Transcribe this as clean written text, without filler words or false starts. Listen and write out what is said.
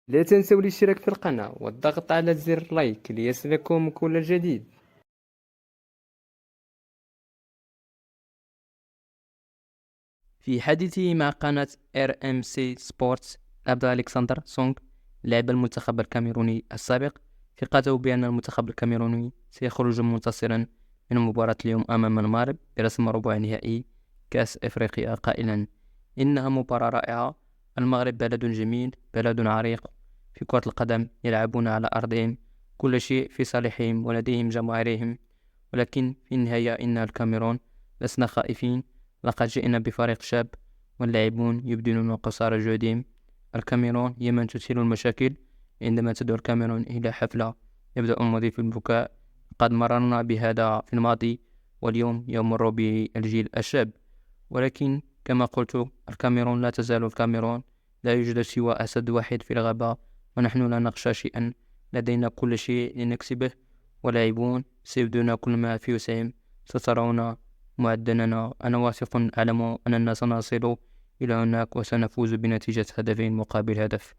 لا تنسوا الاشتراك في القناة والضغط على زر لايك ليصلكم كل جديد. في حديثه مع قناة RMC سبورتس، أبدأ ألكسندر سونغ لاعب المنتخب الكاميروني السابق ثقته بأن المنتخب الكاميروني سيخرج منتصرا من مباراة اليوم أمام المغرب برسم ربع نهائي كأس إفريقيا، قائلا: إنها مباراة رائعة. المغرب بلد جميل، بلد عريق في كرة القدم، يلعبون على أرضهم، كل شيء في صالحهم ولديهم جماهيرهم، ولكن في النهاية إن الكاميرون لسنا خائفين. لقد جئنا بفريق شاب واللاعبون يبذلون قصارى جهدهم. الكاميرون هي من تثير المشاكل. عندما تدعو الكاميرون إلى حفلة يبدأ المضيف بالبكاء. قد مررنا بهذا في الماضي، واليوم يمر بالجيل الشاب. ولكن كما قلت، الكاميرون لا تزال الكاميرون. لا يوجد سوى أسد واحد في الغابة، ونحن لا نخشى شيئا. لدينا كل شيء لنكسبه، ولاعبون سيبذلون كل ما في وسعهم. سترون معدلنا. أنا واثق، أعلم أننا سنصل إلى هناك وسنفوز بنتيجة هدفين مقابل هدف.